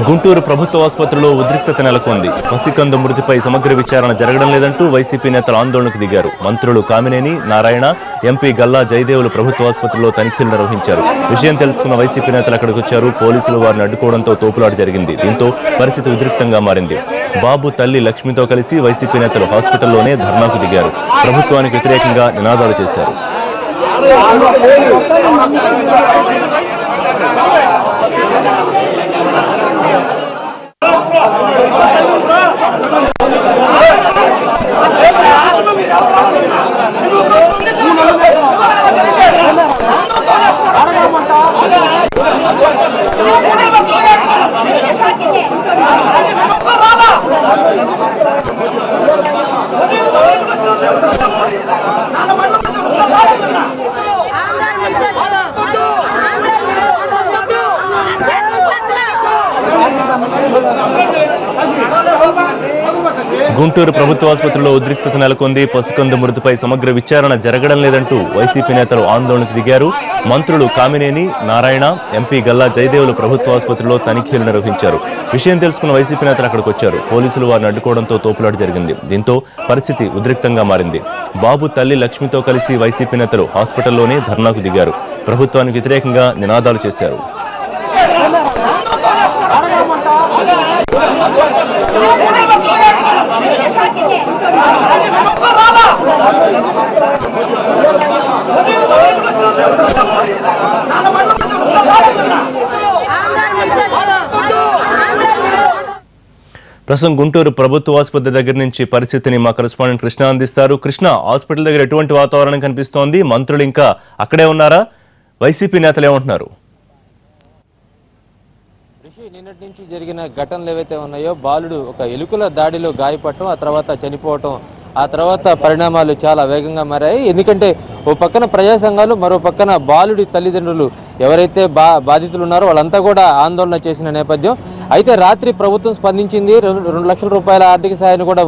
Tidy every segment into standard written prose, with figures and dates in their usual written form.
గుంటూరు ప్రభుత్వ ఆసుపత్రిలో ఉద్రిక్తత నెలకొంది. పసికందు మృతిపై సమగ్ర విచారణ జరగడం లేదంటూ వైసీపీ నేతలు ఆందోళనకు దిగారు. మంత్రులు కామినేని, నారాయణ, ఎంపీ గల్లా జయదేవులు ప్రభుత్వ ఆసుపత్రిలో తనిఖీలు నిర్వహించారు. విషయం తెలుసుకున్న వైసీపీ నేతలు అక్కడికి వచ్చారు. పోలీసులు వారిని అడ్డుకోవడంతో తోపులాట జరిగింది. దీంతో పరిస్థితి ఉద్రిక్తంగా మారింది. బాబు తల్లి లక్ష్మితో కలిసి వైసీపీ నేతలు హాస్పిటల్లోనే ధర్నాకు దిగారు. ప్రభుత్వానికి వ్యతిరేకంగా నినాదాలు చేశారు. గుంటూరు ప్రభుత్వ ఆసుపత్రిలో ఉద్రిక్తత నెలకొంది. పసికందు మృతిపై సమగ్ర విచారణ జరగడం లేదంటూ వైసీపీ నేతలు ఆందోళనకు దిగారు. మంత్రులు కామినేని, నారాయణ, ఎంపీ గల్లా జయదేవులు ప్రభుత్వ ఆసుపత్రిలో తనిఖీలు నిర్వహించారు. విషయం తెలుసుకున్న వైసీపీ నేతలు అక్కడికి వచ్చారు. పోలీసులు వారిని అడ్డుకోవడంతో తోపులాట జరిగింది. దీంతో పరిస్థితి ఉద్రిక్తంగా మారింది. బాబు తల్లి లక్ష్మితో కలిసి వైసీపీ నేతలు హాస్పిటల్లోనే ధర్నాకు దిగారు. ప్రభుత్వానికి వ్యతిరేకంగా నినాదాలు చేశారు. ప్రస్తుతం గుంటూరు ప్రభుత్వ ఆసుపత్రి దగ్గర నుంచి పరిస్థితిని మా కరెస్పాండెంట్ కృష్ణ అందిస్తారు. కృష్ణ, హాస్పిటల్ దగ్గర ఎటువంటి వాతావరణం కనిపిస్తోంది? మంత్రులు ఇంకా అక్కడే ఉన్నారా? వైసీపీ నేతలు ఏమంటున్నారు? నిన్నటి నుంచి జరిగిన ఘటనలు ఏవైతే ఉన్నాయో, బాలుడు ఒక ఎలుకల దాడిలో గాయపడటం, ఆ తర్వాత చనిపోవటం, ఆ తర్వాత పరిణామాలు చాలా వేగంగా మారాయి. ఎందుకంటే ఓ పక్కన ప్రజా సంఘాలు, మరో పక్కన బాలుడి తల్లిదండ్రులు ఎవరైతే బాధితులు ఉన్నారో వాళ్ళంతా కూడా ఆందోళన చేసిన నేపథ్యం. అయితే రాత్రి ప్రభుత్వం స్పందించింది. 2 లక్షల రూపాయల ఆర్థిక సాయాన్ని కూడా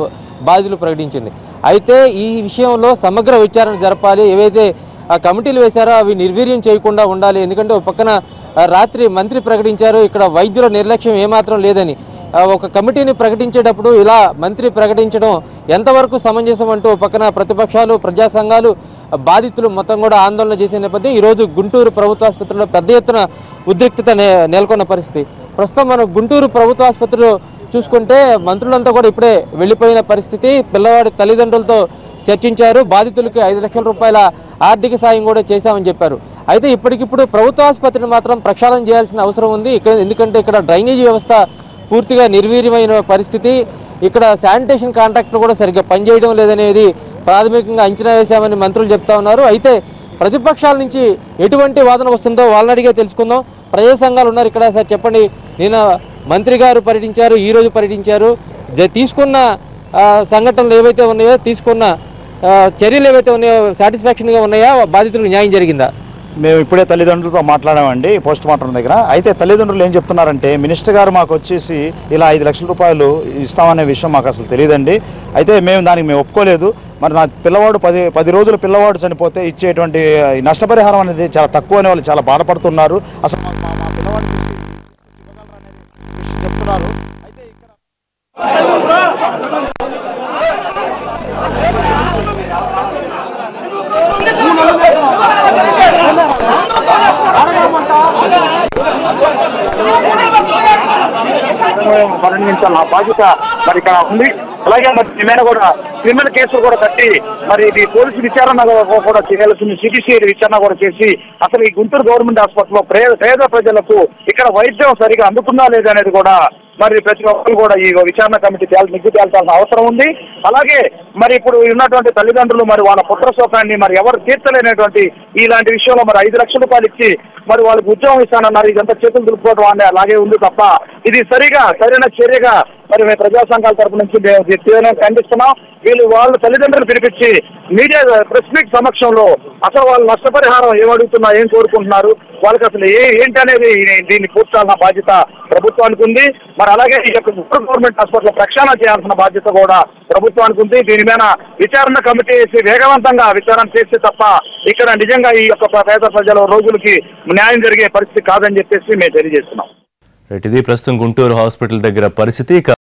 బాధితులు ప్రకటించింది. అయితే ఈ విషయంలో సమగ్ర విచారణ జరపాలి. ఏవైతే ఆ కమిటీలు వేశారో అవి నిర్వీర్యం చేయకుండా ఉండాలి. ఎందుకంటే ఒక పక్కన రాత్రి మంత్రి ప్రకటించారు, ఇక్కడ వైద్యుల నిర్లక్ష్యం ఏమాత్రం లేదని. ఒక కమిటీని ప్రకటించేటప్పుడు ఇలా మంత్రి ప్రకటించడం ఎంతవరకు సమంజసం అంటూ పక్కన ప్రతిపక్షాలు, ప్రజా సంఘాలు, బాధితులు మొత్తం కూడా ఆందోళన చేసే నేపథ్యం ఈరోజు గుంటూరు ప్రభుత్వ ఆసుపత్రిలో పెద్ద ఎత్తున ఉద్రిక్తత నెలకొన్న పరిస్థితి. ప్రస్తుతం మనం గుంటూరు ప్రభుత్వ ఆసుపత్రిలో చూసుకుంటే మంత్రులంతా కూడా ఇప్పుడే వెళ్లిపోయిన పరిస్థితి. పిల్లవాడి తల్లిదండ్రులతో చర్చించారు. బాధితులకి 5 లక్షల రూపాయల ఆర్థిక సాయం కూడా చేశామని చెప్పారు. అయితే ఇప్పటికిప్పుడు ప్రభుత్వ ఆసుపత్రిని మాత్రం ప్రక్షాళన చేయాల్సిన అవసరం ఉంది. ఎందుకంటే ఇక్కడ డ్రైనేజీ వ్యవస్థ పూర్తిగా నిర్వీర్యమైన పరిస్థితి. ఇక్కడ శానిటేషన్ కాంట్రాక్టర్ కూడా సరిగ్గా పనిచేయడం లేదనేది ప్రాథమికంగా అంచనా వేశామని మంత్రులు చెప్తా ఉన్నారు. అయితే ప్రతిపక్షాల నుంచి ఎటువంటి వాదన వస్తుందో వాళ్ళని అడిగే తెలుసుకుందాం. ప్రజా సంఘాలు ఉన్నారు ఇక్కడ. సార్ చెప్పండి, నిన్న మంత్రి గారు పర్యటించారు, ఈ రోజు పర్యటించారు. తీసుకున్న సంఘటనలు ఏవైతే ఉన్నాయో, తీసుకున్న చర్యలు ఏవైతే ఉన్నాయో సాటిస్ఫాక్షన్గా ఉన్నాయా? బాధితులకు న్యాయం జరిగిందా? మేము ఇప్పుడే తల్లిదండ్రులతో మాట్లాడామండి పోస్ట్ మార్టం దగ్గర. అయితే తల్లిదండ్రులు ఏం చెప్తున్నారంటే, మినిస్టర్ గారు మాకు వచ్చేసి ఇలా 5 లక్షల రూపాయలు ఇస్తామనే విషయం మాకు అసలు తెలియదండి. అయితే దానికి ఒప్పుకోలేదు. మరి నా పిల్లవాడు 10 రోజుల పిల్లవాడు చనిపోతే ఇచ్చేటువంటి నష్టపరిహారం అనేది చాలా తక్కువ అనే వాళ్ళు చాలా బాధపడుతున్నారు. అసలు మా పిల్లవాడికి చెప్తున్నారు. అయితే ఇక్కడ మరణించాలి నా బాధ్యత మరి ఇక్కడ ఉంది. అలాగే మరి ఏమైనా కూడా క్రిమినల్ కేసులు కూడా కట్టి మరి ఇది పోలీసు విచారణ కూడా చేయాల్సింది, సిబిసిఐడి విచారణ కూడా చేసి అసలు ఈ గుంటూరు గవర్నమెంట్ హాస్పిటల్లో పేద ప్రజలకు ఇక్కడ వైద్యం సరిగా అందుతుందా లేదనేది కూడా మరి ప్రతి ఒక్కరు కూడా ఈ విచారణ కమిటీ నిగ్గు తేల్చాల్సిన అవసరం ఉంది. అలాగే మరి ఇప్పుడు ఉన్నటువంటి తల్లిదండ్రులు మరి వాళ్ళ పుత్ర శోకాన్ని మరి ఎవరు తీర్చలేనటువంటి ఇలాంటి విషయంలో మరి 5 లక్షల రూపాయలు ఇచ్చి మరి వాళ్ళకి ఉద్యోగం ఇస్తానన్నారు. ఇదంతా చేతులు దులుపుకోవడం అలాగే ఉంది తప్ప ఇది సరైన చర్యగా మరి మేము ప్రజా సంఘాల తరపు నుంచి తీవ్రంగా ఖండిస్తున్నాం. వాళ్ళ తల్లిదండ్రులు పిలిపించి మీడియా ప్రెస్ మీట్ సమక్షంలో అసలు వాళ్ళు నష్టపరిహారం ఏమడుగుతున్నా, ఏం కోరుకుంటున్నారు, వాళ్ళకి అసలు ఏంటి అనేది దీన్ని పూర్చాల్సిన బాధ్యత ప్రభుత్వానికి ఉంది. మరి అలాగే ఈ యొక్క గవర్నమెంట్ హాస్పిటల్ ప్రక్షాళన చేయాల్సిన బాధ్యత కూడా ప్రభుత్వానికి ఉంది. దీని మీద విచారణ కమిటీ వేసి వేగవంతంగా విచారణ చేస్తే తప్ప ఇక్కడ నిజంగా ఈ యొక్క పేద ప్రజల రోజులకి న్యాయం జరిగే పరిస్థితి కాదని చెప్పేసి మేము తెలియజేస్తున్నాం. ఇది ప్రస్తుతం గుంటూరు హాస్పిటల్ దగ్గర పరిస్థితి.